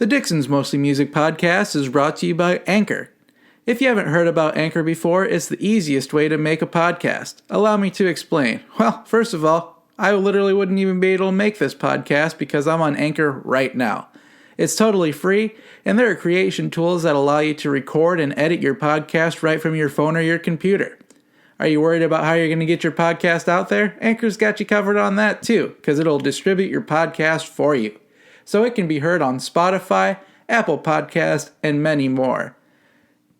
The Dixon's Mostly Music podcast is brought to you by Anchor. If you haven't heard about Anchor before, it's the easiest way to make a podcast. Allow me to explain. Well, first of all, I literally wouldn't even be able to make this podcast because I'm on Anchor right now. It's totally free, and there are creation tools that allow you to record and edit your podcast right from your phone or your computer. Are you worried about how you're going to get your podcast out there? Anchor's got you covered on that too, because it'll distribute your podcast for you. So it can be heard on Spotify, Apple Podcasts, and many more.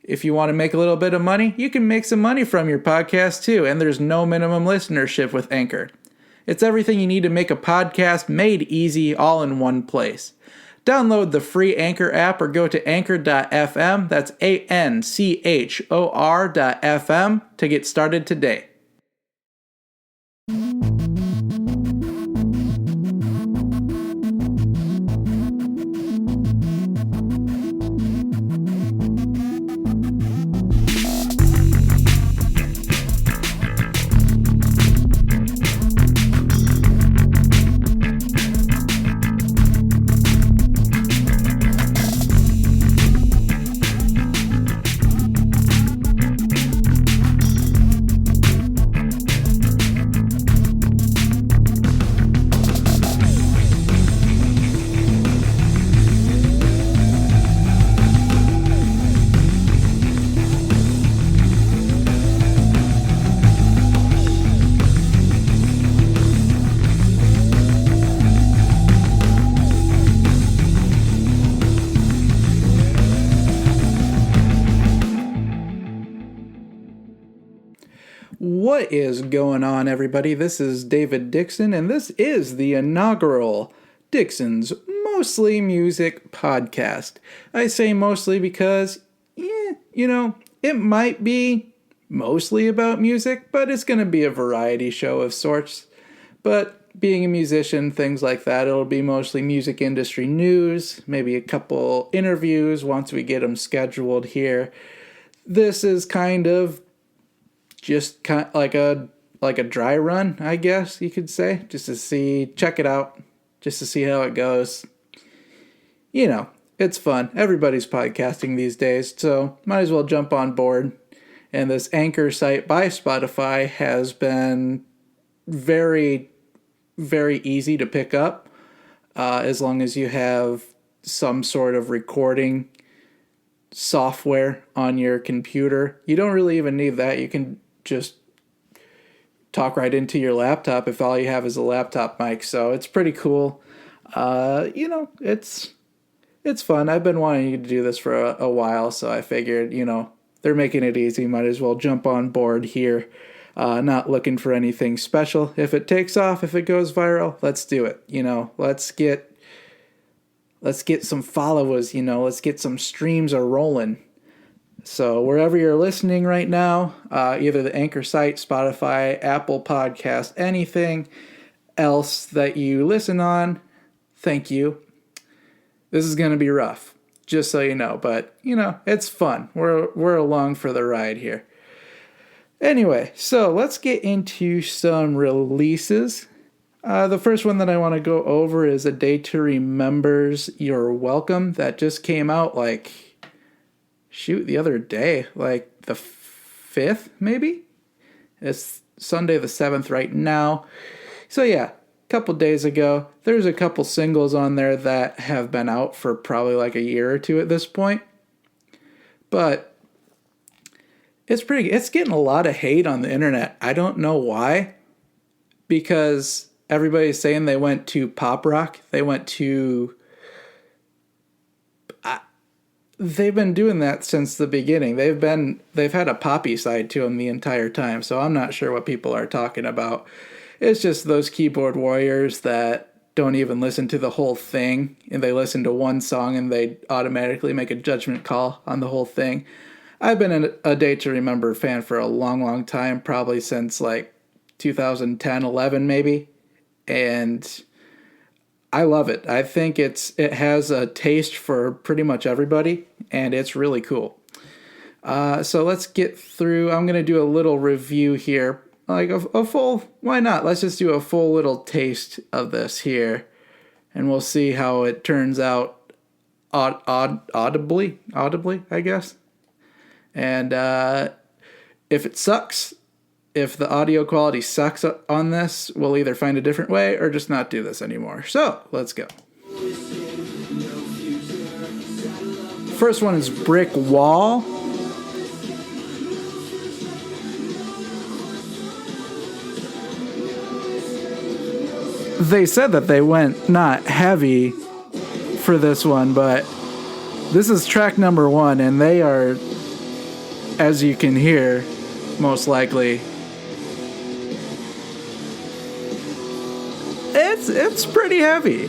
If you want to make a little bit of money, you can make some money from your podcast too, and there's no minimum listenership with Anchor. It's everything you need to make a podcast made easy all in one place. Download the free Anchor app or go to anchor.fm, that's ANCHOR.fm, to get started today. What is going on, everybody? This is David Dixon, and this is the inaugural Dixon's Mostly Music podcast. I say mostly because, it might be mostly about music, but it's going to be a variety show of sorts. But being a musician, things like that, it'll be mostly music industry news, maybe a couple interviews once we get them scheduled here. This is kind of just kind of like a dry run, I guess you could say, just to check it out, just to see how it goes. It's fun. Everybody's podcasting these days, so might as well jump on board. And this Anchor site by Spotify has been very, very easy to pick up, as long as you have some sort of recording software on your computer. You don't really even need that. You can just talk right into your laptop if all you have is a laptop mic. So it's pretty cool. It's fun. I've been wanting to do this for a while, so I figured, they're making it easy. Might as well jump on board here. Not looking for anything special. If it takes off, if it goes viral, let's do it. Let's get some followers, let's get some streams a-rolling. So wherever you're listening right now, either the Anchor site, Spotify, Apple Podcast, anything else that you listen on, thank you. This is going to be rough, just so you know. But, it's fun. We're along for the ride here. Anyway, so let's get into some releases. The first one that I want to go over is A Day to Remember's You're Welcome. That just came out the other day, like the 5th, maybe? It's Sunday the 7th right now. So yeah, a couple days ago. There's a couple singles on there that have been out for probably like a year or two at this point. But it's getting a lot of hate on the internet. I don't know why. Because everybody's saying they went to pop rock. They've been doing that since the beginning. They've had a poppy side to them the entire time, so I'm not sure what people are talking about. It's just those keyboard warriors that don't even listen to the whole thing, and they listen to one song and they automatically make a judgment call on the whole thing. I've been a Day to Remember fan for a long, long time, probably since like 2010, 11 maybe, and I love it. I think it has a taste for pretty much everybody, and it's really cool. So let's get through. I'm going to do a little review here. Like a full, why not? Let's just do a full little taste of this here, and we'll see how it turns out audibly, I guess. And if it sucks, if the audio quality sucks on this, we'll either find a different way or just not do this anymore. So, let's go. First one is Brick Wall. They said that they went not heavy for this one, but this is track number 1, and they are, as you can hear, most likely, it's pretty heavy.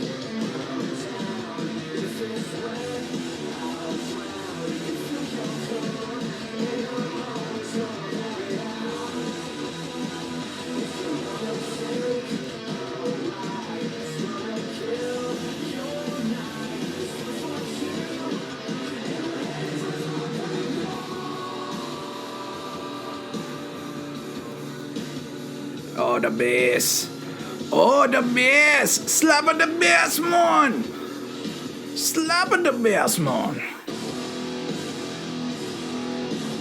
Oh, the bass. Oh, the bass. Slap on the bass, man. Slap on the bass, man.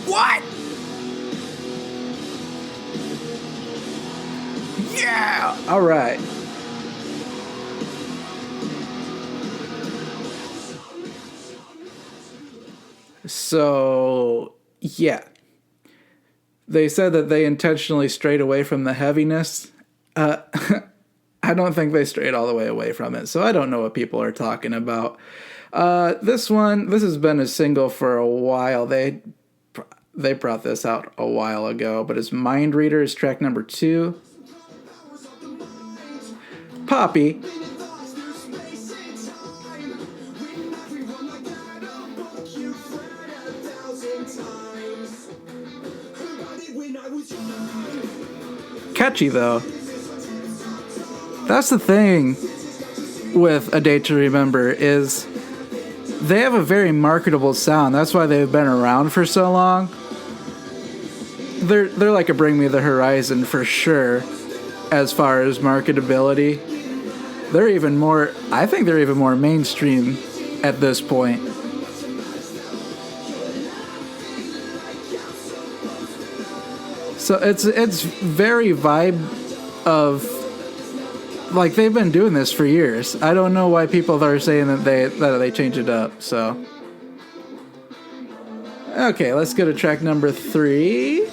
What? Yeah. All right. So, yeah. They said that they intentionally strayed away from the heaviness. I don't think they strayed all the way away from it, so I don't know what people are talking about. This has been a single for a while. They brought this out a while ago, but it's Mind Reader is track number 2. Poppy. Catchy though. That's the thing with A Day to Remember is they have a very marketable sound. That's why they've been around for so long. They're like a Bring Me the Horizon for sure as far as marketability. I think they're even more mainstream at this point. So it's very vibe of, like, they've been doing this for years. I don't know why people are saying that they change it up. So okay, let's go to track number 3.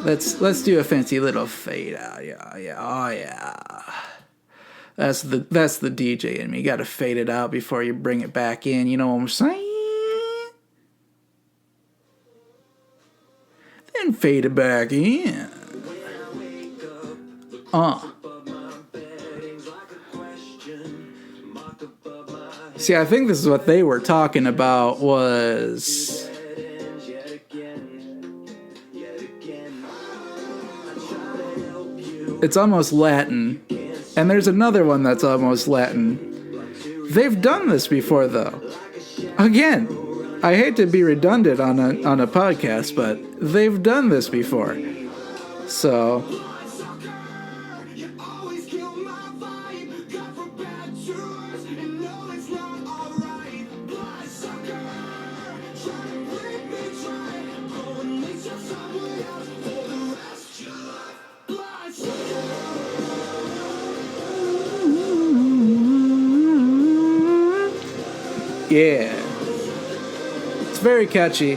Let's do a fancy little fade out. Yeah, oh yeah. That's the DJ in me. You got to fade it out before you bring it back in. You know what I'm saying? Then fade it back in. See, I think this is what they were talking about was... It's almost Latin. And there's another one that's almost Latin. They've done this before, though. Again, I hate to be redundant on a podcast, but they've done this before. So... yeah. It's very catchy.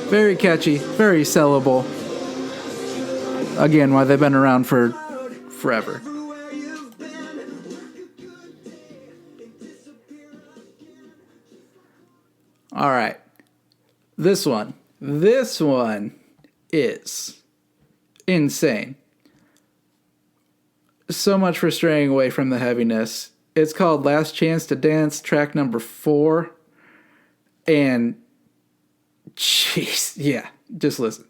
Very catchy. Very sellable. Again, why they've been around for forever. Alright. This one is insane. So much for straying away from the heaviness. It's called Last Chance to Dance, track number 4. And, jeez, yeah, just listen.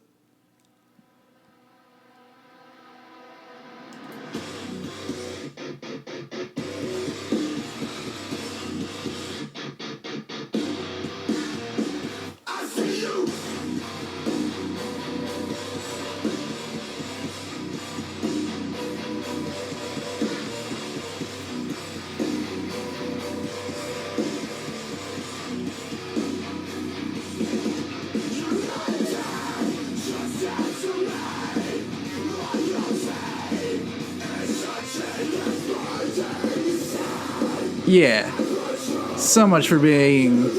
Yeah. So much for being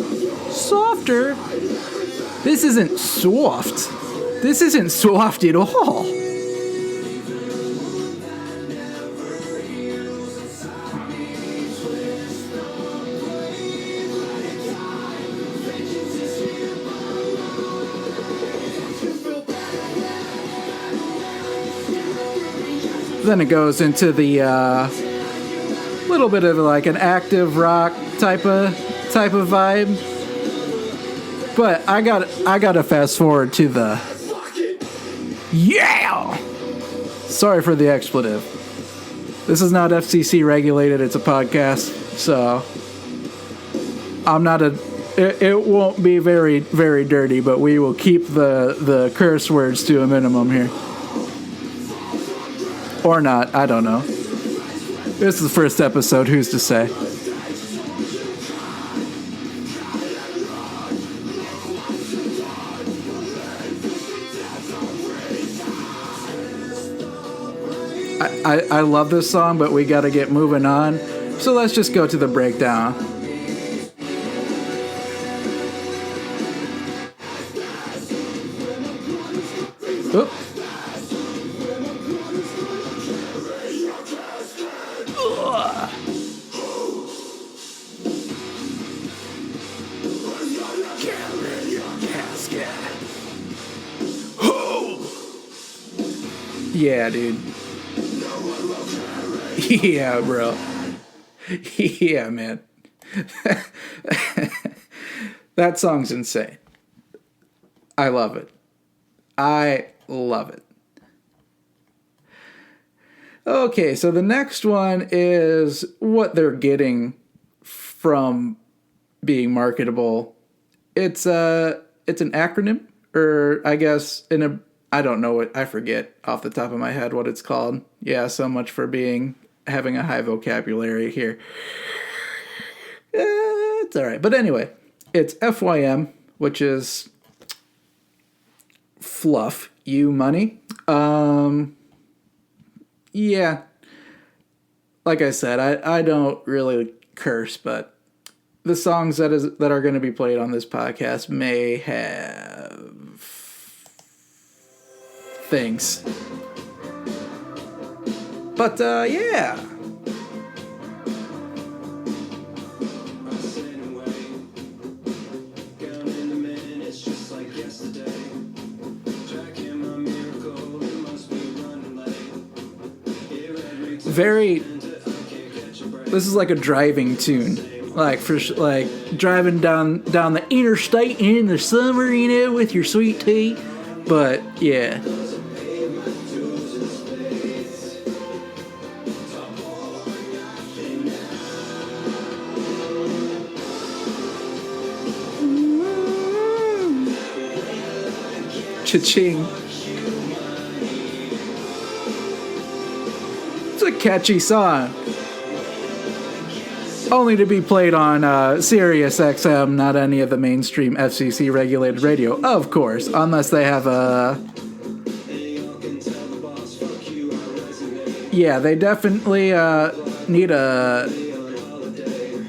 softer. This isn't soft. This isn't soft at all. Then it goes into the little bit of like an active rock type of vibe. But I gotta fast forward to the yeah. Sorry for the expletive. This is not FCC regulated. It's a podcast, so I'm not a. It won't be very, very dirty, but we will keep the curse words to a minimum here. Or not, I don't know. This is the first episode, who's to say? I love this song, but we gotta get moving on. So let's just go to the breakdown. Oop. Yeah, dude. Yeah, bro. Yeah, man. That song's insane. I love it. I love it. Okay, so the next one is what they're getting from being marketable. It's an acronym, or I guess I don't know what, I forget off the top of my head what it's called. Yeah, so much for having a high vocabulary here. It's all right. But anyway, it's FYM, which is fluff you money. Yeah. Like I said, I don't really curse, but the songs that are going to be played on this podcast may have things. But yeah. This is like a driving tune, like driving down the interstate in the summer, with your sweet tea. But yeah, cha-ching. It's a catchy song. Only to be played on Sirius XM, not any of the mainstream FCC regulated radio, of course, unless they have a... Yeah, they definitely need a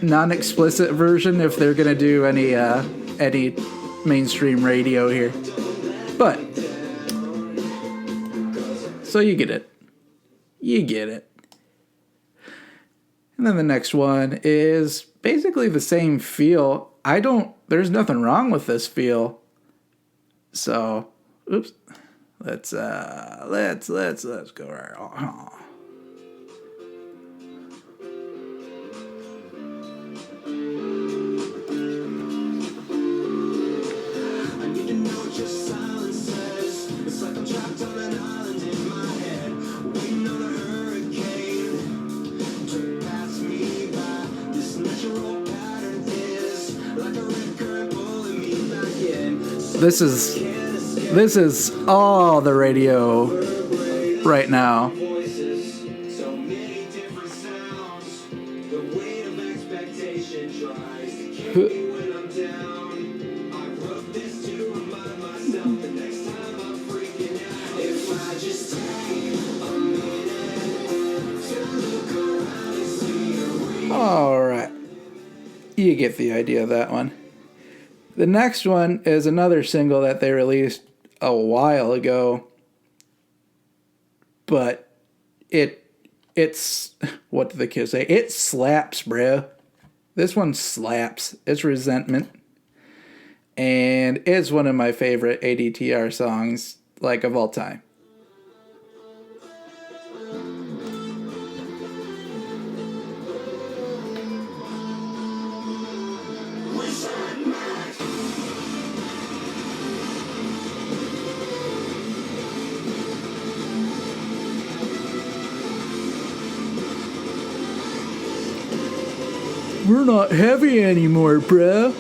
non-explicit version if they're going to do any mainstream radio here. But, so you get it. You get it. And then the next one is basically the same feel. There's nothing wrong with this feel. So, oops. Let's go right on. This is all the radio right now. All right. You get the idea of that one. The next one is another single that they released a while ago, but it's what do the kids say? It slaps, bro. This one slaps. It's Resentment. And it's one of my favorite ADTR songs, like, of all time. We're not heavy anymore, bruh.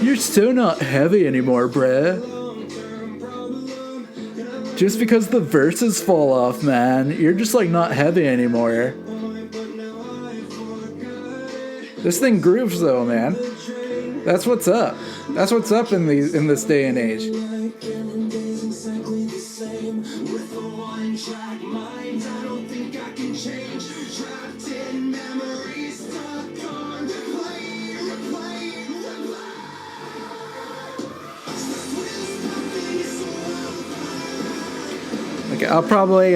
You're so not heavy anymore, bruh. Just because the verses fall off, man, you're just like not heavy anymore. This thing grooves though, man. That's what's up. That's what's up in this day and age. Okay, I'll probably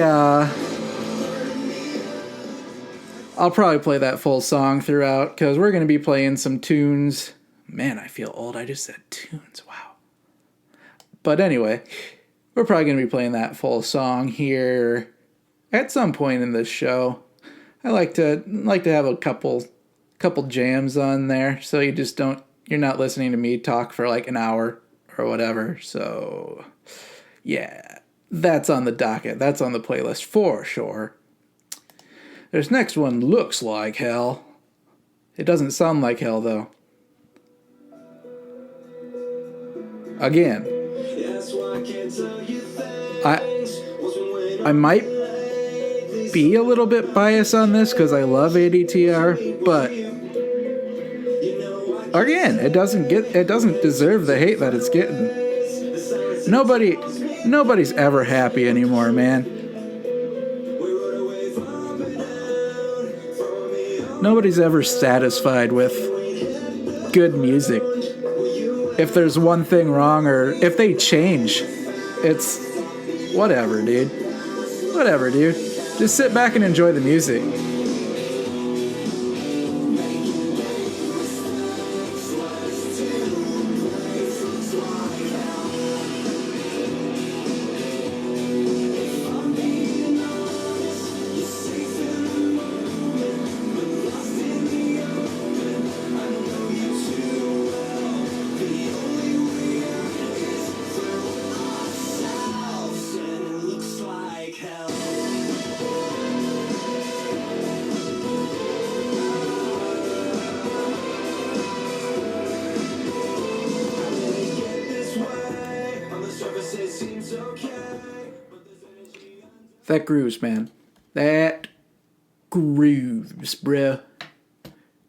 play that full song throughout because we're going to be playing some tunes. Man, I feel old. I just said tunes. Wow. But anyway, we're probably going to be playing that full song here at some point in this show. I like to have a couple jams on there so you're not listening to me talk for like an hour or whatever. So, yeah. That's on the docket. That's on the playlist for sure. This next one looks like hell. It doesn't sound like hell, though. Again, I might be a little bit biased on this because I love ADTR, but again, it doesn't deserve the hate that it's getting. Nobody's ever happy anymore, man. Nobody's ever satisfied with good music. If there's one thing wrong or if they change, it's whatever, dude. Whatever, dude. Just sit back and enjoy the music. That grooves, man. That grooves, bruh.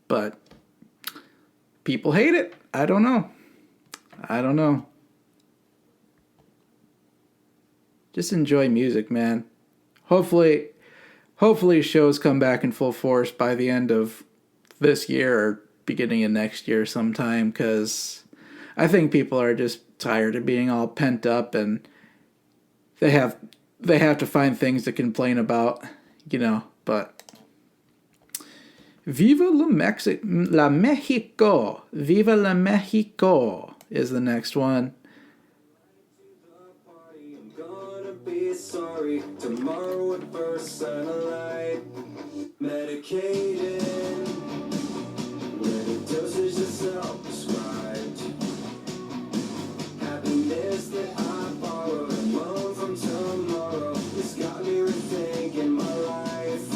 But people hate it. I don't know. Just enjoy music, man. Hopefully shows come back in full force by the end of this year or beginning of next year sometime, because I think people are just tired of being all pent up and they have to find things to complain about, but Viva la Mexico. Viva la Mexico is the next one. I'm gonna be sorry tomorrow at first satellite. Medicated. When the dosage is self-prescribed. Happiness that I borrowed and loan from tomorrow. It's got me rethinking my life.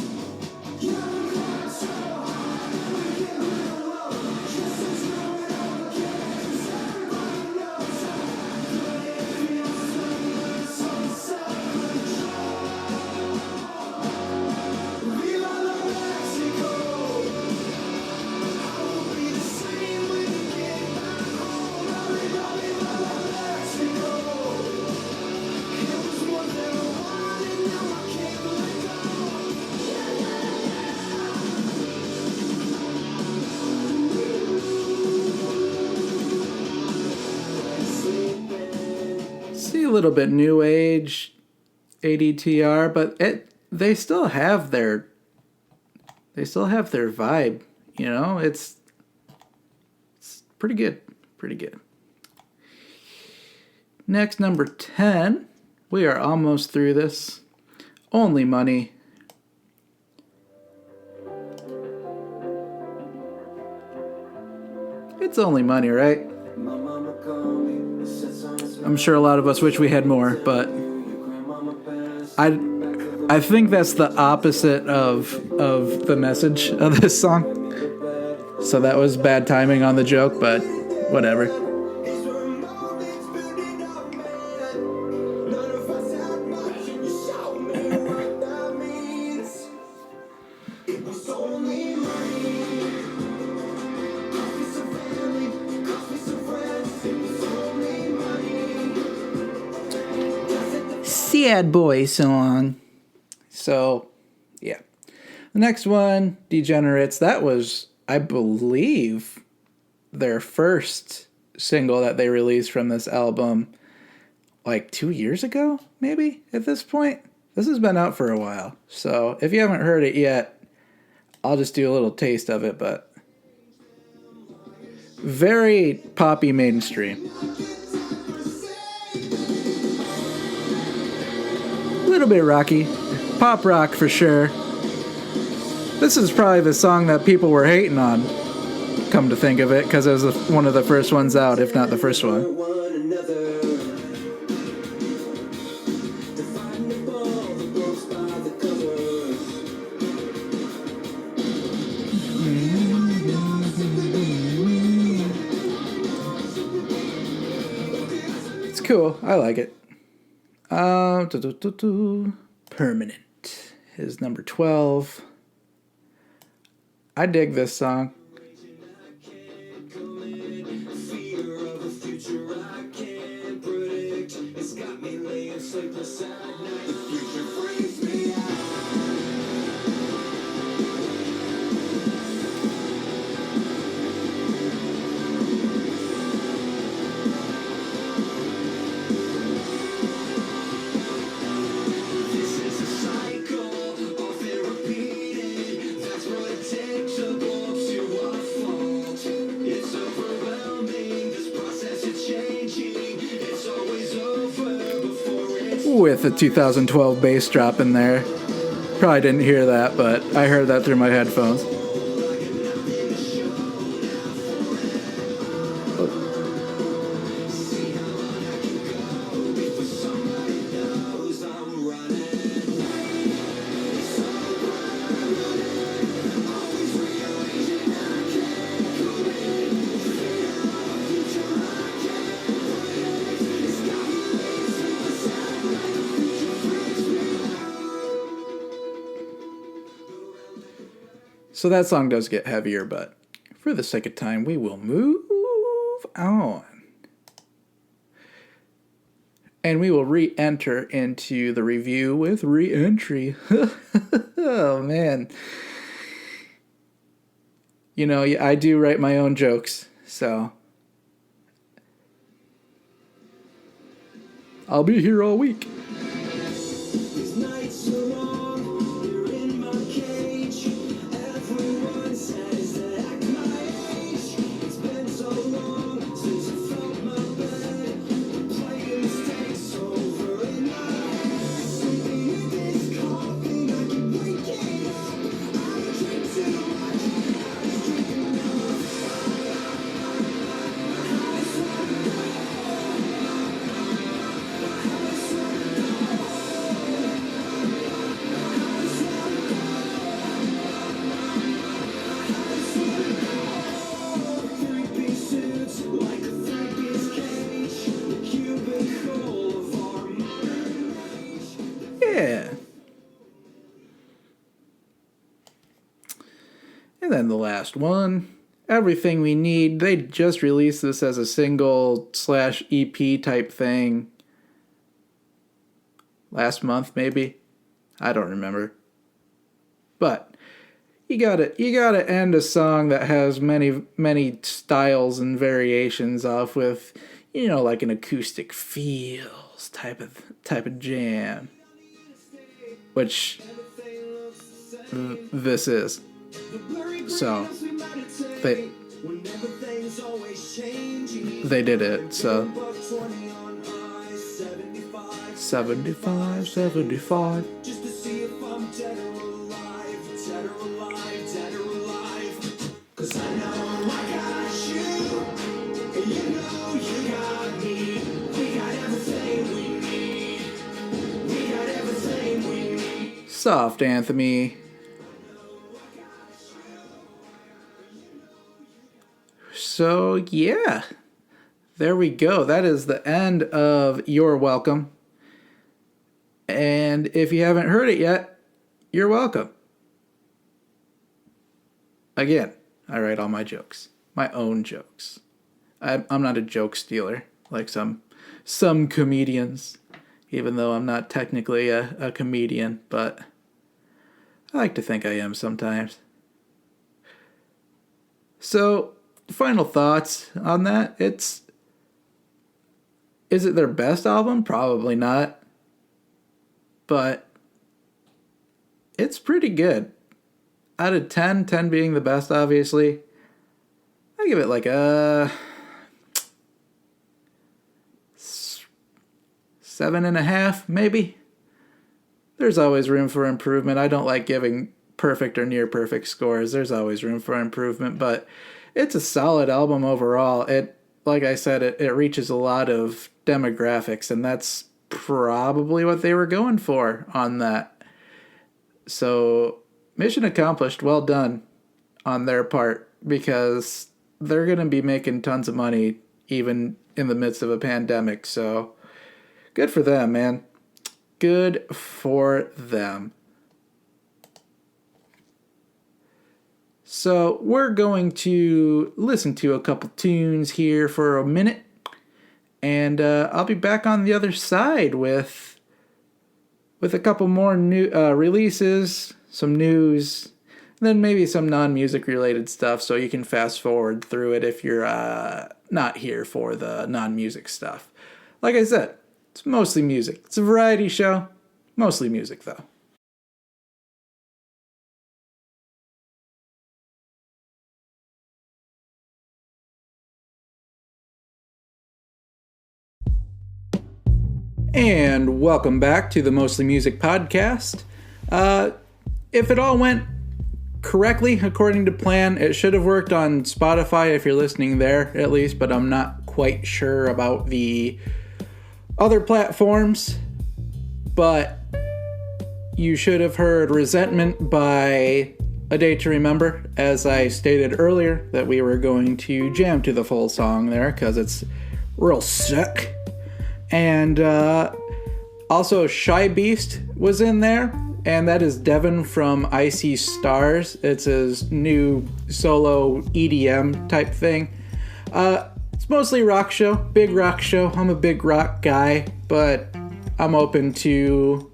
little bit new age ADTR, but they still have their vibe, you know? It's pretty good. Pretty good. Next, number 10. We are almost through this. Only Money. It's Only Money, right? I'm sure a lot of us wish we had more, but I think that's the opposite of the message of this song. So that was bad timing on the joke, but whatever. Sad boy song. So, yeah. The next one, Degenerates. That was, I believe, their first single that they released from this album like 2 years ago, maybe, at this point. This has been out for a while. So, if you haven't heard it yet, I'll just do a little taste of it, but very poppy mainstream. A little bit rocky. Pop rock for sure. This is probably the song that people were hating on, come to think of it, because it was one of the first ones out, if not the first one. It's cool. I like it. Permanent is number 12. I dig this song. With a 2012 bass drop in there. Probably didn't hear that, but I heard that through my headphones. So that song does get heavier, but for the sake of time, we will move on. And we will re-enter into the review with re-entry. Oh, man. You know, I do write my own jokes, so I'll be here all week. Yeah. And then the last one, Everything We Need. They just released this as a single / EP type thing last month, maybe. I don't remember. But you gotta end a song that has many styles and variations off with, you know, like an acoustic feel, Beatles type of jam, which this is. So they did it. So 75. Just to see if I'm dead or alive, dead or alive, dead or alive. 'Cause I know I got you, and you know you got me. We got everything we need. We got everything we need. Soft Anthony. So yeah, there we go. That is the end of You're Welcome. And if you haven't heard it yet, you're welcome. Again, I write all my jokes, my own jokes. I'm not a joke stealer like some comedians, even though I'm not technically a comedian, but I like to think I am sometimes. So, final thoughts on that. Is it their best album? Probably not. But it's pretty good. Out of 10, 10 being the best, obviously, I give it like a 7.5, maybe. There's always room for improvement. I don't like giving perfect or near perfect scores. There's always room for improvement, but it's a solid album overall. It, like I said, it reaches a lot of demographics, and that's probably what they were going for on that. So, mission accomplished. Well done on their part, because they're going to be making tons of money even in the midst of a pandemic. So, good for them, man. Good for them. So, we're going to listen to a couple tunes here for a minute. And I'll be back on the other side with a couple more new releases, some news, and then maybe some non-music related stuff, so you can fast forward through it if you're not here for the non-music stuff. Like I said, it's mostly music. It's a variety show, mostly music though. And welcome back to the Mostly Music podcast. If it all went correctly, according to plan, it should have worked on Spotify if you're listening there, at least, but I'm not quite sure about the other platforms. But you should have heard Resentment by A Day to Remember, as I stated earlier, that we were going to jam to the full song there, because it's real sick. And also Shy Beast was in there, and that is Devin from Icy Stars. It's his new solo EDM type thing. It's mostly rock show, big rock show. I'm a big rock guy, but I'm open to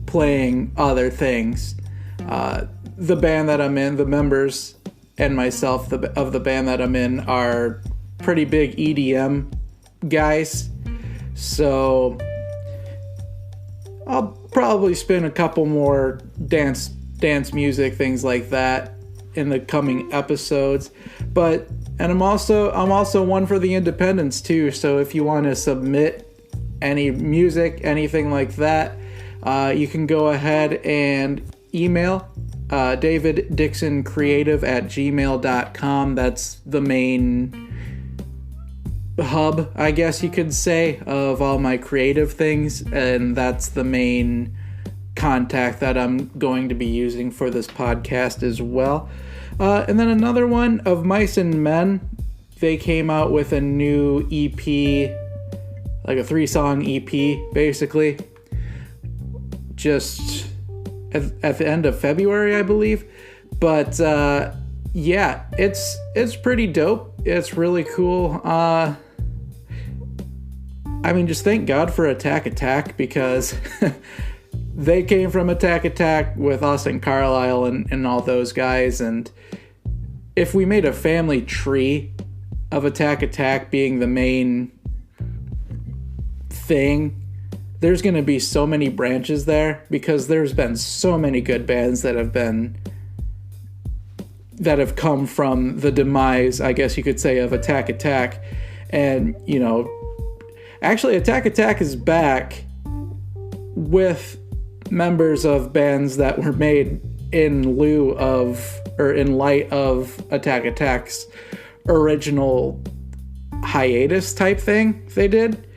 playing other things. The band that I'm in, the members and myself of the band that I'm in are pretty big EDM guys. So I'll probably spin a couple more dance music, things like that, in the coming episodes. And I'm also one for the independents too. So if you want to submit any music, anything like that, you can go ahead and email daviddixoncreative@gmail.com. That's the main hub, I guess you could say, of all my creative things, and that's the main contact that I'm going to be using for this podcast as well. And then another one of Mice and Men. They came out with a new EP, like a 3-song EP, basically, just at the end of February, I believe. But yeah, it's pretty dope. It's really cool. I mean, just thank God for Attack, because they came from Attack with us and Carlisle and all those guys. And if we made a family tree of Attack being the main thing, there's going to be so many branches there because there's been so many good bands that have come from the demise, I guess you could say, of Attack Attack. And, you know, actually Attack Attack is back with members of bands that were made in lieu of, or in light of, Attack Attack's original hiatus type thing they did.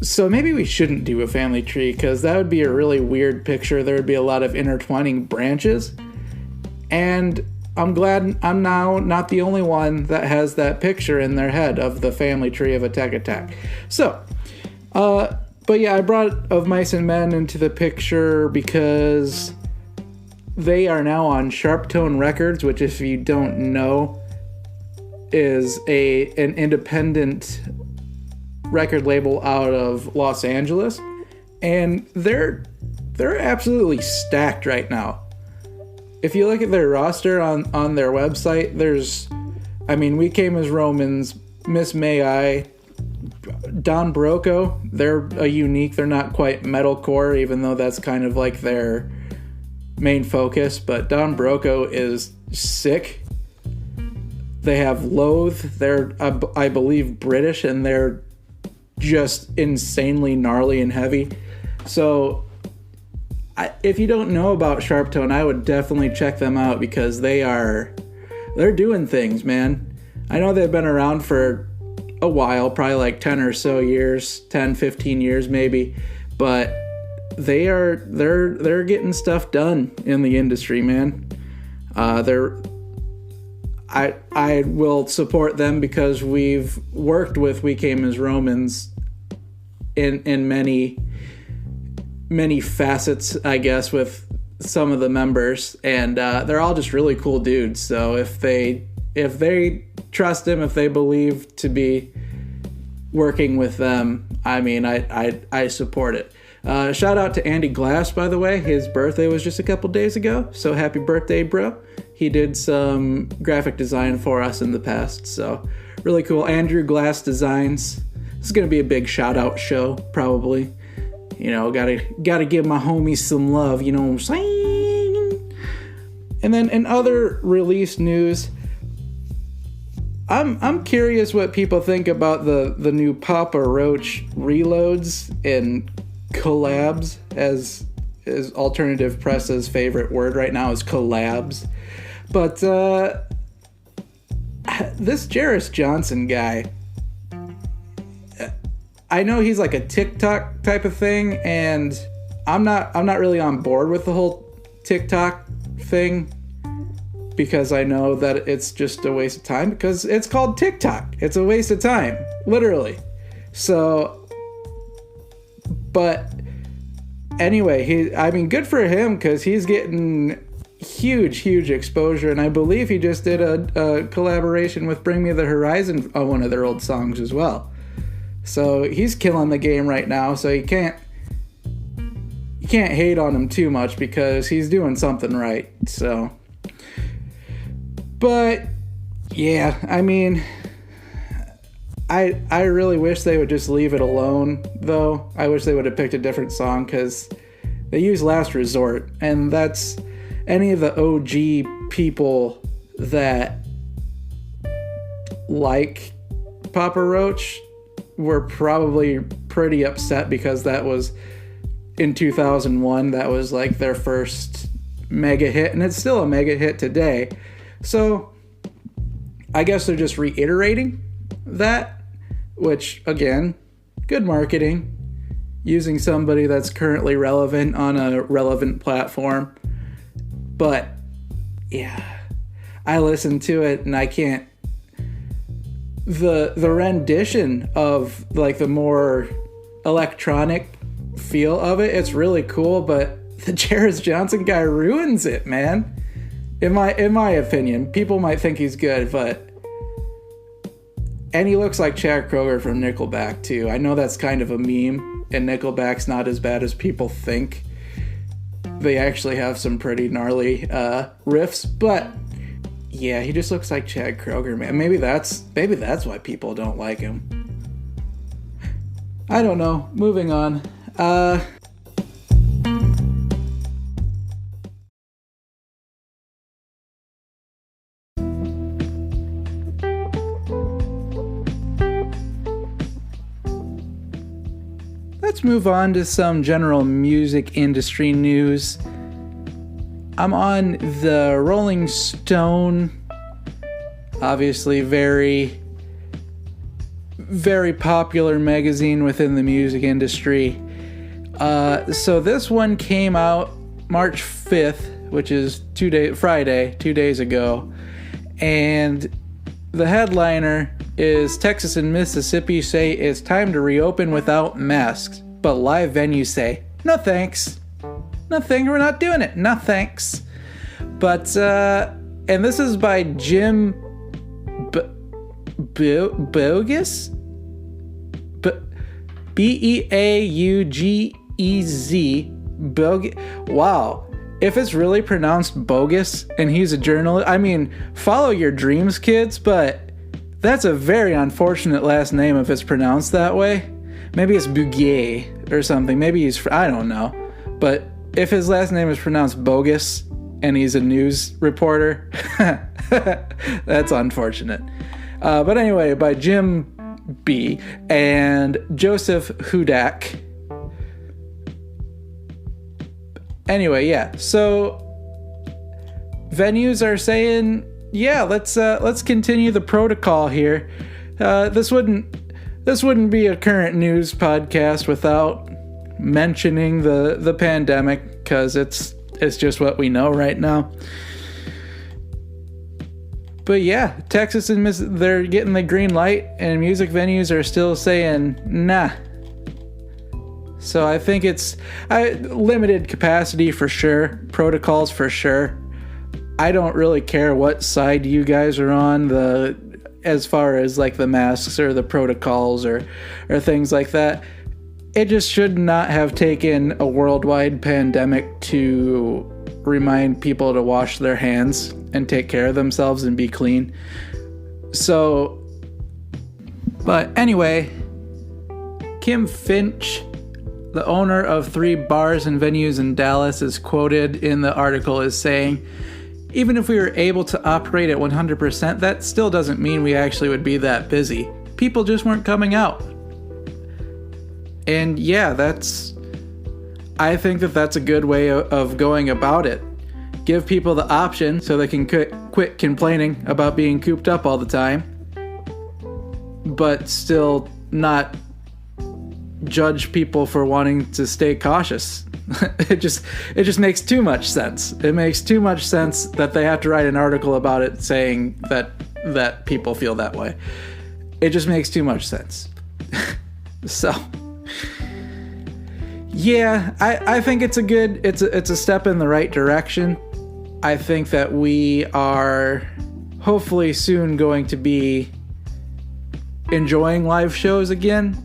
So maybe we shouldn't do a family tree, because that would be a really weird picture. There would be a lot of intertwining branches. And I'm glad I'm now not the only one that has that picture in their head of the family tree of Attack Attack. So, but yeah, I brought Of Mice and Men into the picture because they are now on Sharp Tone Records, which, if you don't know, is an independent record label out of Los Angeles, and they're absolutely stacked right now. If you look at their roster on their website, there's, I mean, We Came as Romans, Miss May I, Don Broco. They're a unique, they're not quite metalcore, even though that's kind of like their main focus, but Don Broco is sick. They have Loathe, they're, I believe, British, and they're just insanely gnarly and heavy. So if you don't know about Sharp Tone, I would definitely check them out, because they're doing things, man. I know they've been around for a while, probably like 10 or so years, 10, 15 years maybe, but they're getting stuff done in the industry, man. I will support them because we've worked with We Came as Romans in many facets, I guess, with some of the members, and they're all just really cool dudes. So if they trust him, if they believe to be working with them, I mean, I support it. Shout out to Andy Glass, by the way. His birthday was just a couple days ago, so happy birthday, bro. He did some graphic design for us in the past, so really cool. Andrew Glass Designs. This is going to be a big shout-out show, probably. You know, gotta give my homies some love, you know what I'm saying? And then in other release news, I'm curious what people think about the new Papa Roach reloads and collabs, as alternative press's favorite word right now is collabs. But this Jarris Johnson guy, I know he's like a TikTok type of thing, and I'm not really on board with the whole TikTok thing, because I know that it's just a waste of time, because it's called TikTok. It's a waste of time, literally. So, but anyway, good for him, because he's getting huge exposure, and I believe he just did a collaboration with Bring Me the Horizon on one of their old songs as well. So he's killing the game right now, so you can't hate on him too much, because he's doing something right. So, but yeah, I mean, I really wish they would just leave it alone, though. I wish they would have picked a different song, because they use Last Resort, and that's any of the OG people that like Papa Roach were probably pretty upset, because that was in 2001. That was like their first mega hit, and it's still a mega hit today. So I guess they're just reiterating that, which, again, good marketing, using somebody that's currently relevant on a relevant platform. But yeah, I listened to it, and I can't, the rendition of like the more electronic feel of it, it's really cool, but the Jarris Johnson guy ruins it, man. In my opinion, people might think he's good, and he looks like Chad Kroeger from Nickelback too. I know that's kind of a meme, and Nickelback's not as bad as people think. They actually have some pretty gnarly riffs, but yeah, he just looks like Chad Kroeger, man. Maybe that's why people don't like him. I don't know. Moving on. Let's move on to some general music industry news. I'm on the Rolling Stone, obviously very, very popular magazine within the music industry. So this one came out March 5th, which is Friday, 2 days ago. And the headliner is Texas and Mississippi say it's time to reopen without masks, but live venues say, no thanks. Nothing, we're not doing it. No thanks. But, and this is by Jim Bogus? Beaugez. Wow. If it's really pronounced bogus and he's a journalist, I mean, follow your dreams, kids, but that's a very unfortunate last name if it's pronounced that way. Maybe it's Bouguet or something. Maybe he's, I don't know. But if his last name is pronounced bogus and he's a news reporter, that's unfortunate. But anyway, by Jim B. and Joseph Hudak. Anyway, yeah. So venues are saying, yeah, let's continue the protocol here. This wouldn't be a current news podcast without mentioning the pandemic, because it's just what we know right now. But yeah, Texas and they're getting the green light, and music venues are still saying nah. So I think it's limited capacity for sure, protocols for sure. I don't really care what side you guys are on, as far as like the masks or the protocols or things like that. It just should not have taken a worldwide pandemic to remind people to wash their hands and take care of themselves and be clean. So, but anyway, Kim Finch, the owner of 3 bars and venues in Dallas, is quoted in the article as saying, even if we were able to operate at 100%, that still doesn't mean we actually would be that busy. People just weren't coming out. And yeah, I think that's a good way of going about it. Give people the option so they can quit complaining about being cooped up all the time, but still not judge people for wanting to stay cautious. It just makes too much sense. It makes too much sense that they have to write an article about it saying that people feel that way. It just makes too much sense. So yeah, I think it's a step in the right direction. I think that we are hopefully soon going to be enjoying live shows again.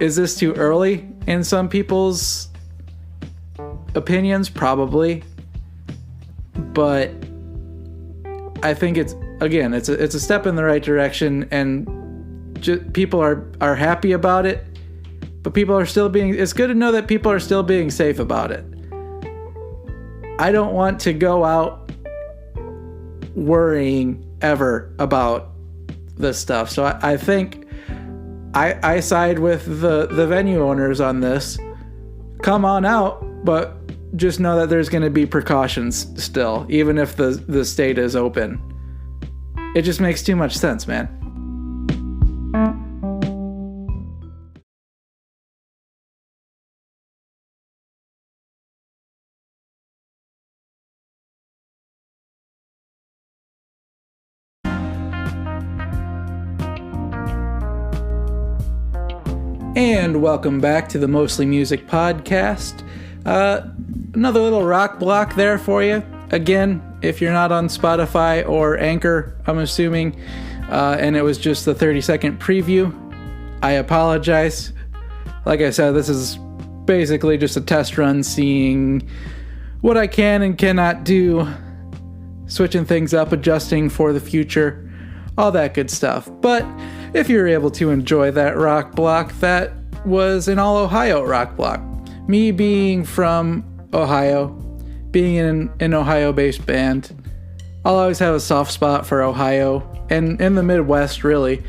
Is this too early in some people's opinions? Probably. But I think it's a step in the right direction, and people are happy about it. But people are still it's good to know that people are still being safe about it. I don't want to go out worrying ever about this stuff. So I think I side with the venue owners on this. Come on out, but just know that there's going to be precautions still, even if the state is open. It just makes too much sense, man. And welcome back to the Mostly Music Podcast. Another little rock block there for you. Again, if you're not on Spotify or Anchor, I'm assuming, and it was just the 30-second preview, I apologize. Like I said, this is basically just a test run, seeing what I can and cannot do, switching things up, adjusting for the future, all that good stuff. But if you're able to enjoy that rock block, that was an all-Ohio rock block. Me being from Ohio, being in an Ohio-based band, I'll always have a soft spot for Ohio and in the Midwest, really.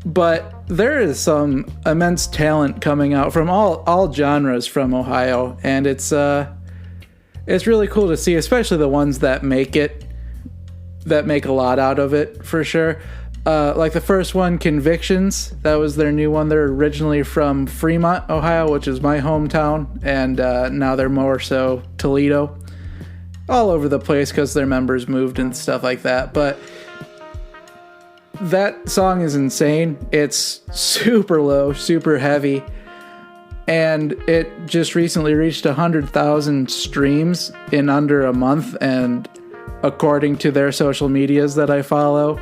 But there is some immense talent coming out from all genres from Ohio, and it's really cool to see, especially the ones that make a lot out of it, for sure. Like the first one, Convictions, that was their new one. They're originally from Fremont, Ohio, which is my hometown, and now they're more so Toledo. All over the place because their members moved and stuff like that. But that song is insane. It's super low, super heavy, and it just recently reached 100,000 streams in under a month, and according to their social medias that I follow,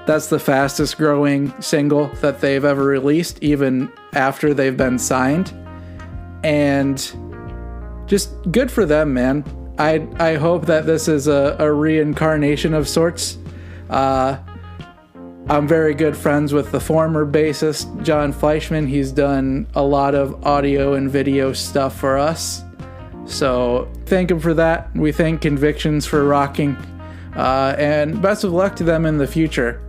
that's the fastest growing single that they've ever released, even after they've been signed. And just good for them, man. I hope that this is a reincarnation of sorts. I'm very good friends with the former bassist, John Fleischman. He's done a lot of audio and video stuff for us. So thank him for that. We thank Convictions for rocking. And best of luck to them in the future.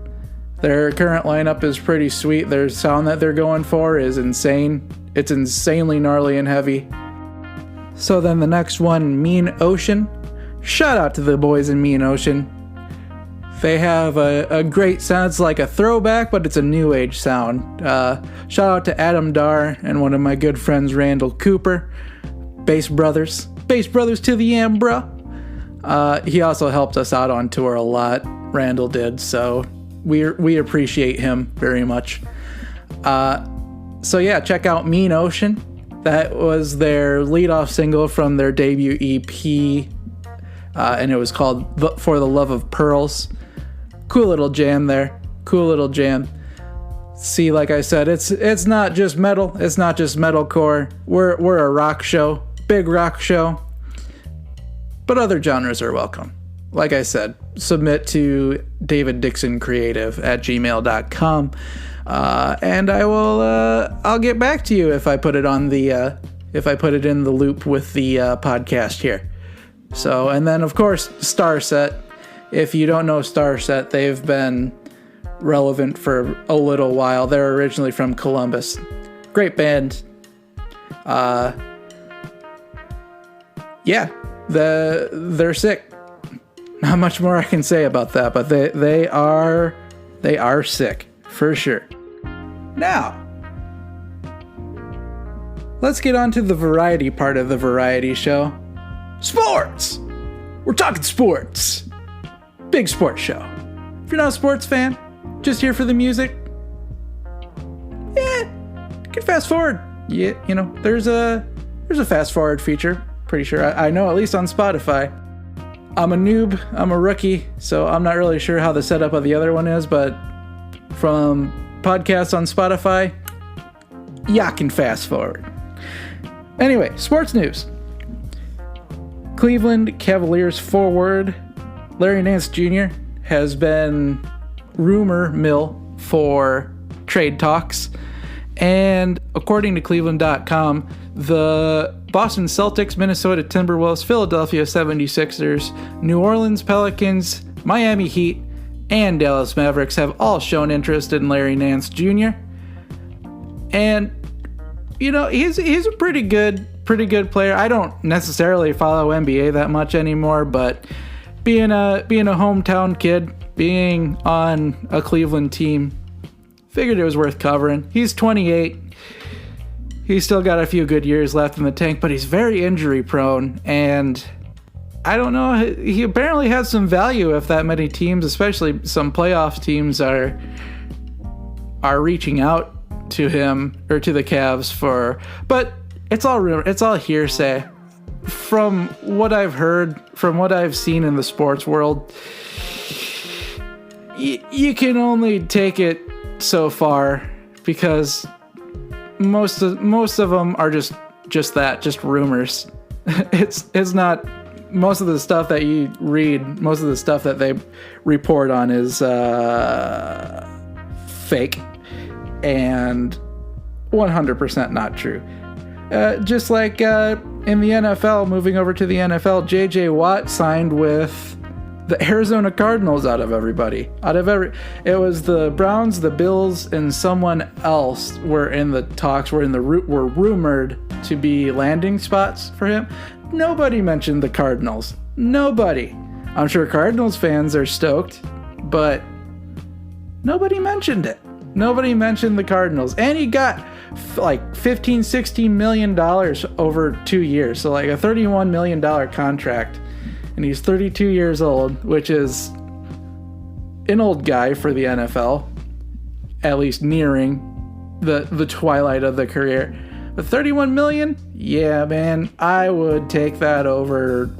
Their current lineup is pretty sweet. Their sound that they're going for is insane. It's insanely gnarly and heavy. So then the next one, Mean Ocean. Shout out to the boys in Mean Ocean. They have a great sound. It's like a throwback, but it's a new age sound. Shout out to Adam Darr and one of my good friends, Randall Cooper. Bass Brothers. Bass Brothers to the end, bro. He also helped us out on tour a lot. Randall did, so we appreciate him very much. So yeah, check out Mean Ocean. That was their lead-off single from their debut EP, and it was called For the Love of Pearls. Cool little jam there. Cool little jam. See, like I said, it's not just metal. It's not just metalcore. We're a rock show. Big rock show. But other genres are welcome. Like I said, submit to daviddixoncreative@gmail.com. And I will. I'll get back to you if I put it on the. If I put it in the loop with the podcast here. So, and then of course, Starset. If you don't know Starset, they've been relevant for a little while. They're originally from Columbus. Great band. Yeah, they're sick. Not much more I can say about that, but they are sick for sure. Now, let's get on to the variety part of the variety show. Sports! We're talking sports. Big sports show. If you're not a sports fan, just here for the music, you can fast forward. Yeah, you know, there's a fast forward feature. Pretty sure. I know, at least on Spotify. I'm a noob. I'm a rookie, so I'm not really sure how the setup of the other one is, but from podcasts on Spotify, ya can fast forward. Anyway, sports news. Cleveland Cavaliers forward Larry Nance Jr. has been rumor mill for trade talks, and according to Cleveland.com, the Boston Celtics, Minnesota Timberwolves, Philadelphia 76ers, New Orleans Pelicans, Miami Heat, and Dallas Mavericks have all shown interest in Larry Nance Jr. And, you know, he's a pretty good player. I don't necessarily follow NBA that much anymore, but being a hometown kid, being on a Cleveland team, figured it was worth covering. He's 28. He's still got a few good years left in the tank, but he's very injury prone, and I don't know, he apparently has some value if that many teams, especially some playoff teams, are reaching out to him or to the Cavs for, but it's all rumor, it's all hearsay. From what I've heard, from what I've seen in the sports world, you can only take it so far, because most of them are just rumors. It's not, most of the stuff that you read, most of the stuff that they report on is fake, and 100% not true. Just like in the NFL, moving over to the NFL, J.J. Watt signed with the Arizona Cardinals out of everybody. It was the Browns, the Bills, and someone else were in the talks, were rumored to be landing spots for him. Nobody mentioned the Cardinals. Nobody. I'm sure Cardinals fans are stoked, but nobody mentioned it. Nobody mentioned the Cardinals. And he got like $15-16 million over 2 years. So like a $31 million contract. And he's 32 years old, which is an old guy for the NFL, at least nearing the twilight of the career. But 31 million? Yeah, man, I would take that over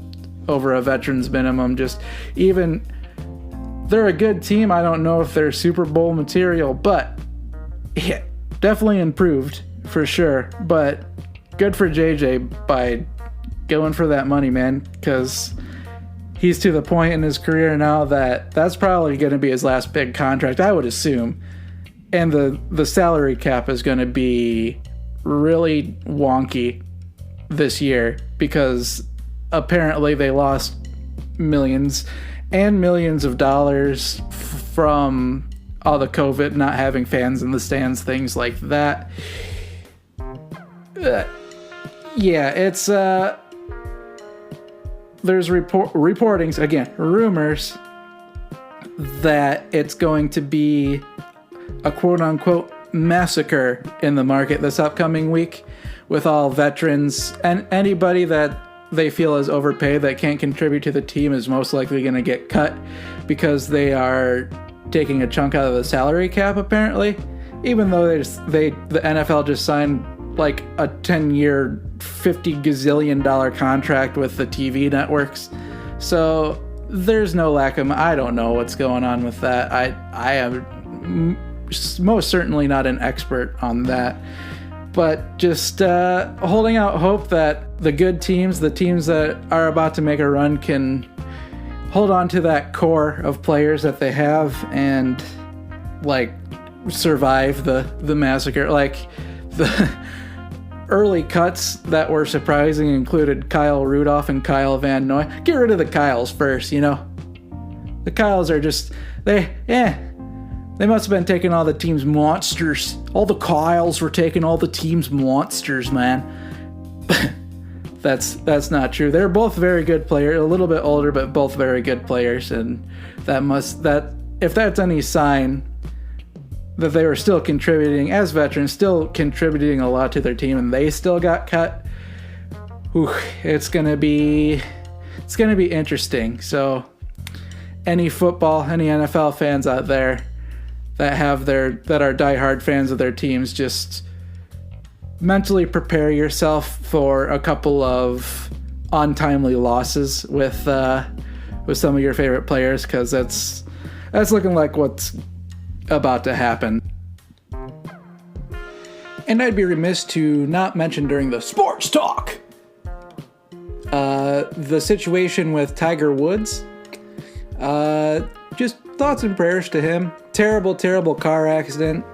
a veteran's minimum. Just even, they're a good team. I don't know if they're Super Bowl material, but yeah, definitely improved for sure. But good for JJ by going for that money, man, because he's to the point in his career now that that's probably going to be his last big contract, I would assume. And the salary cap is going to be really wonky this year because apparently they lost millions and millions of dollars from all the COVID, not having fans in the stands, things like that. Yeah, it's there's reportings, again, rumors, that it's going to be a quote-unquote massacre in the market this upcoming week with all veterans, and anybody that they feel is overpaid that can't contribute to the team is most likely going to get cut because they are taking a chunk out of the salary cap, apparently, even though the NFL just signed like a 10-year, $50 gazillion contract with the TV networks. So there's no lack of, I don't know what's going on with that. I am most certainly not an expert on that, but just holding out hope that the good teams, the teams that are about to make a run, can hold on to that core of players that they have and like survive the massacre. Like the early cuts that were surprising included Kyle Rudolph and Kyle Van Noy. Get rid of the Kyles first, you know. The Kyles are just, they must have been taking all the team's monsters. All the Kyles were taking all the team's monsters, man. That's not true. They're both very good players, a little bit older, but both very good players, and if that's any sign that they were still contributing as veterans, still contributing a lot to their team, and they still got cut. It's gonna be interesting. So, any NFL fans out there that are diehard fans of their teams, just mentally prepare yourself for a couple of untimely losses with some of your favorite players, because that's looking like what's about to happen. And I'd be remiss to not mention during the sports talk the situation with Tiger Woods. Just thoughts and prayers to him. Terrible car accident.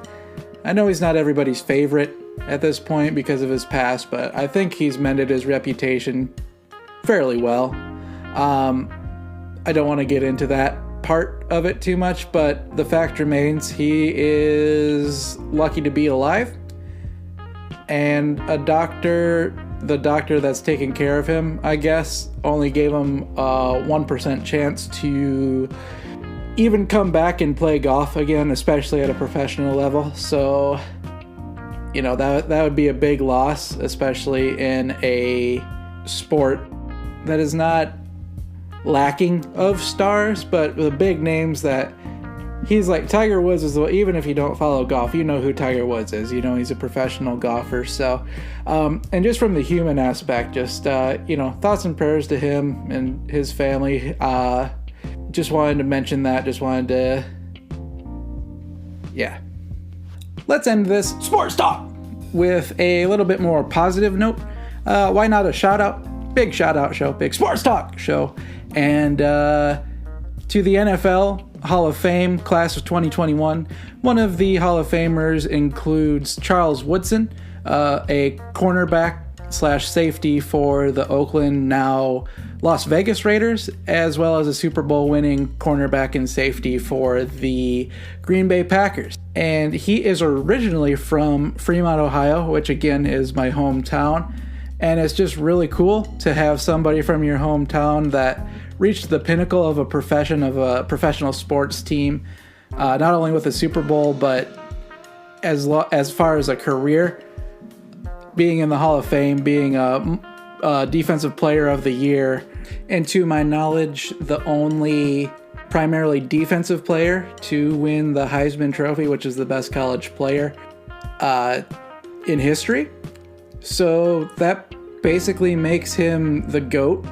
I know he's not everybody's favorite at this point because of his past, but I think he's mended his reputation fairly well. I don't want to get into that part of it too much, but the fact remains he is lucky to be alive, and the doctor that's taking care of him, I guess, only gave him a 1% chance to even come back and play golf again, especially at a professional level. So, you know, that would be a big loss, especially in a sport that is not lacking of stars, but the big names that he's like, Tiger Woods is, even if you don't follow golf, you know who Tiger Woods is. You know he's a professional golfer. So, and just from the human aspect, just, thoughts and prayers to him and his family. Just wanted to mention that. Yeah. Let's end this sports talk with a little bit more positive note. Why not a shout out? Big shout out show, big sports talk show. And to the NFL, Hall of Fame, class of 2021. One of the Hall of Famers includes Charles Woodson, a cornerback / safety for the Oakland, now Las Vegas Raiders, as well as a Super Bowl winning cornerback and safety for the Green Bay Packers. And he is originally from Fremont, Ohio, which again is my hometown. And it's just really cool to have somebody from your hometown that reached the pinnacle of a professional sports team, not only with a Super Bowl, but as far as a career, being in the Hall of Fame, being a defensive player of the year, and to my knowledge, the only primarily defensive player to win the Heisman Trophy, which is the best college player in history. So that basically makes him the GOAT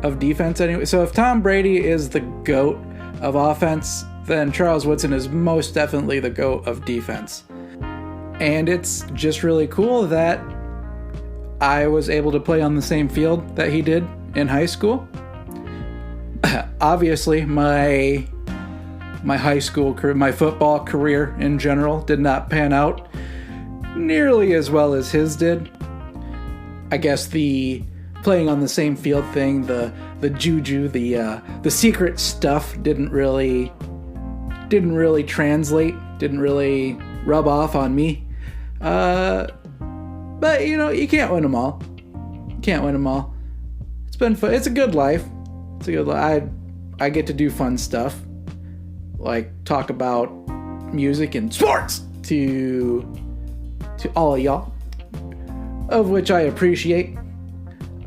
of defense anyway. So if Tom Brady is the GOAT of offense, then Charles Woodson is most definitely the GOAT of defense. And it's just really cool that I was able to play on the same field that he did in high school. Obviously, my high school career, my football career in general, did not pan out nearly as well as his did. I guess the playing on the same field thing, the juju, the secret stuff didn't really translate, didn't really rub off on me. But you can't win them all. It's been fun. It's a good life. I get to do fun stuff, like talk about music and sports to all of y'all, of which I appreciate.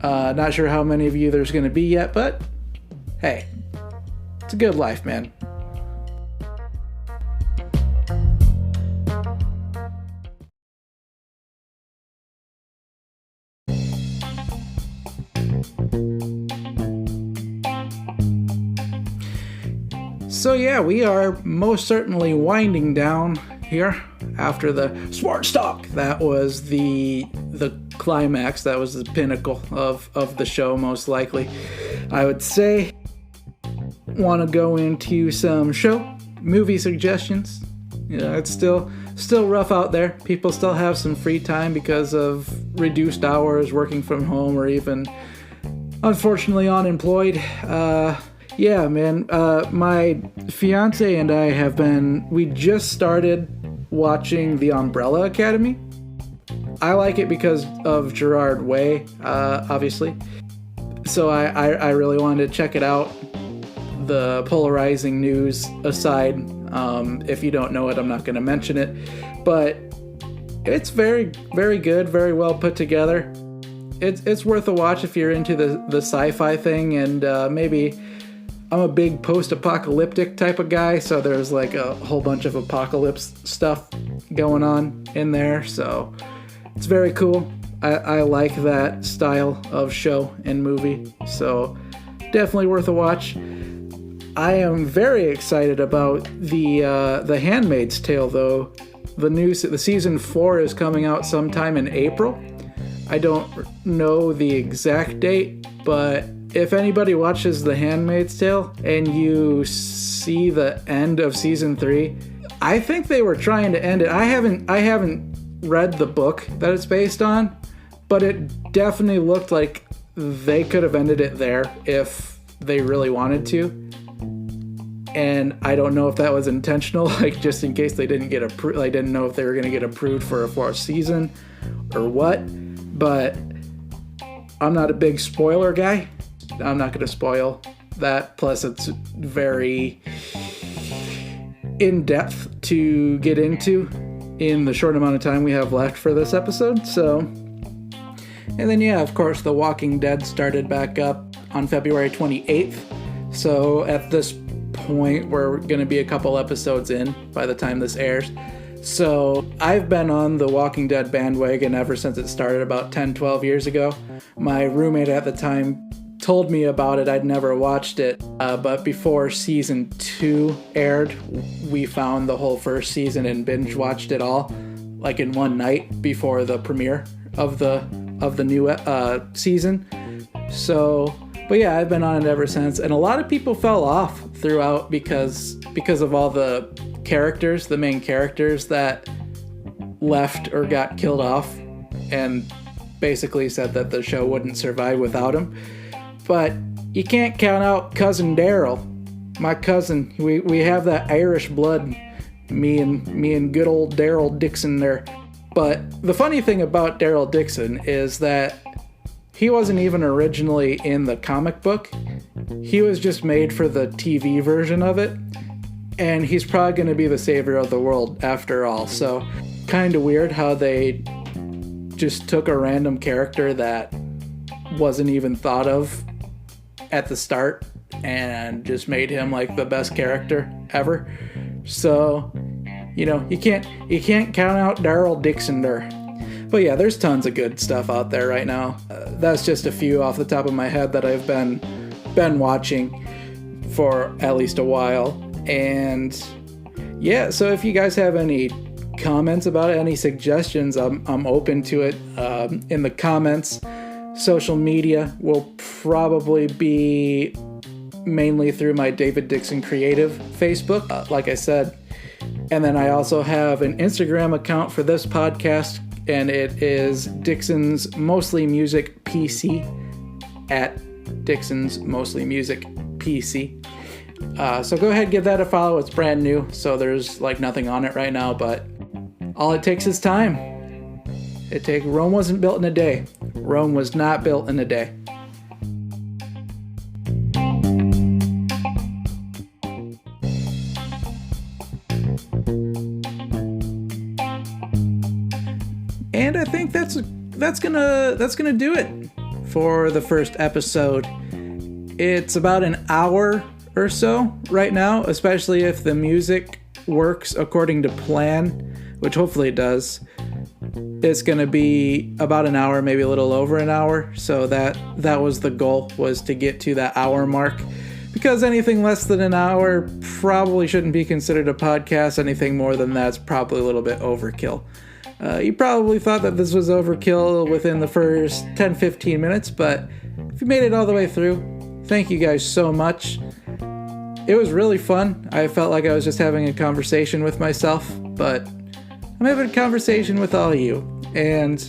Not sure how many of you there's going to be yet, but hey, it's a good life, man. So yeah, we are most certainly winding down here after the sports talk. That was the climax. That was the pinnacle of the show, most likely, I would say. Want to go into some movie suggestions. It's still rough out there. People still have some free time because of reduced hours, working from home, or even unfortunately unemployed. Yeah, man, my fiance and I we just started watching The Umbrella Academy. I like it because of Gerard Way, obviously. So I really wanted to check it out. The polarizing news aside, if you don't know it, I'm not going to mention it. But it's very, very good, very well put together. It's worth a watch if you're into the sci-fi thing, and maybe... I'm a big post-apocalyptic type of guy, so there's like a whole bunch of apocalypse stuff going on in there, so it's very cool. I like that style of show and movie, so definitely worth a watch. I am very excited about the Handmaid's Tale, though. The season 4 is coming out sometime in April. I don't know the exact date, but if anybody watches The Handmaid's Tale and you see the end of season 3, I think they were trying to end it. I haven't read the book that it's based on, but it definitely looked like they could have ended it there if they really wanted to. And I don't know if that was intentional, like just in case they didn't get approved. I didn't know if they were going to get approved for a 4th season or what, but I'm not a big spoiler guy. I'm not going to spoil that. Plus, it's very in-depth to get into in the short amount of time we have left for this episode. So, and then, yeah, of course, The Walking Dead started back up on February 28th. So at this point, we're going to be a couple episodes in by the time this airs. So I've been on the Walking Dead bandwagon ever since it started about 10, 12 years ago. My roommate at the time told me about it. I'd never watched it, but before season 2 aired, we found the whole first season and binge watched it all, like in one night before the premiere of the new season. So, but yeah, I've been on it ever since, and a lot of people fell off throughout because of all the characters, the main characters that left or got killed off, and basically said that the show wouldn't survive without him. But you can't count out Cousin Daryl. My cousin, we have that Irish blood, me and good old Daryl Dixon there. But the funny thing about Daryl Dixon is that he wasn't even originally in the comic book. He was just made for the TV version of it, and he's probably going to be the savior of the world after all. So kind of weird how they just took a random character that wasn't even thought of at the start and just made him like the best character ever. So, you know, you can't count out Daryl Dixon there. But yeah, there's tons of good stuff out there right now. That's just a few off the top of my head that I've been watching for at least a while. And yeah, so if you guys have any comments about it, any suggestions, I'm open to it. In the comments, social media will probably be mainly through my David Dixon Creative Facebook, like I said. And then I also have an Instagram account for this podcast, and it is Dixon's Mostly Music PC, at Dixon's Mostly Music PC. So go ahead, give that a follow. It's brand new, so there's like nothing on it right now, but all it takes is time. Rome wasn't built in a day. Rome was not built in a day. And I think that's gonna do it for the first episode. It's about an hour or so right now, especially if the music works according to plan, which hopefully it does. It's gonna be about an hour, maybe a little over an hour. So that was the goal, was to get to that hour mark. Because anything less than an hour probably shouldn't be considered a podcast. Anything more than that's probably a little bit overkill. You probably thought that this was overkill within the first 10-15 minutes, but if you made it all the way through, thank you guys so much. It was really fun. I felt like I was just having a conversation with myself, but I'm having a conversation with all of you. And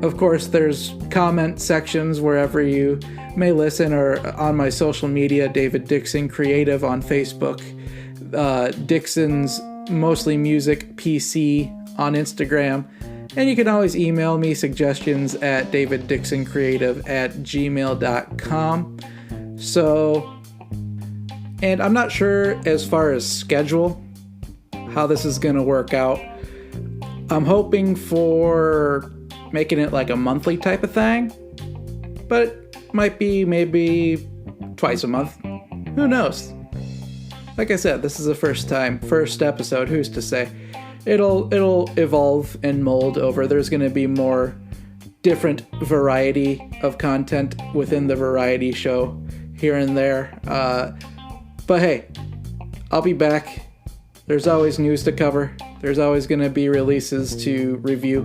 of course, there's comment sections wherever you may listen, or on my social media, David Dixon Creative on Facebook, Dixon's Mostly Music PC on Instagram, and you can always email me suggestions at daviddixoncreative@gmail.com. So, and I'm not sure as far as schedule how this is going to work out. I'm hoping for making it like a monthly type of thing, but it might be maybe twice a month. Who knows? Like I said, this is the first episode, who's to say? It'll evolve and mold over. There's going to be more different variety of content within the variety show here and there. But hey, I'll be back. There's always news to cover. There's always going to be releases to review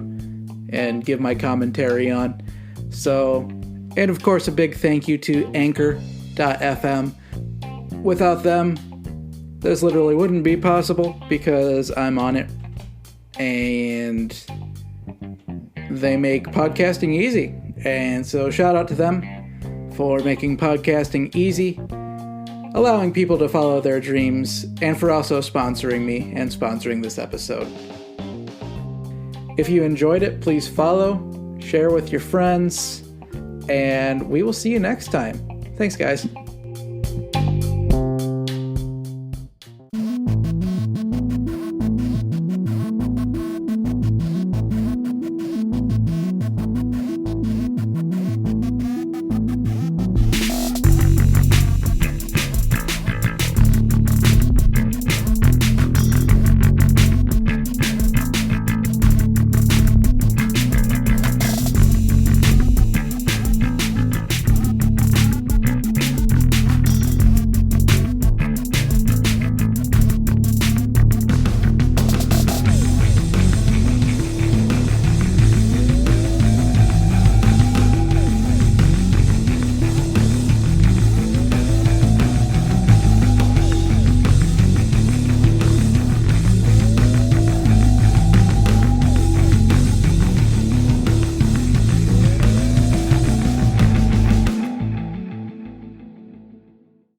and give my commentary on. So, and of course, a big thank you to Anchor.fm. Without them, this literally wouldn't be possible, because I'm on it. And they make podcasting easy. And so shout out to them for making podcasting easy, allowing people to follow their dreams, and for also sponsoring me and sponsoring this episode. If you enjoyed it, please follow, share with your friends, and we will see you next time. Thanks, guys.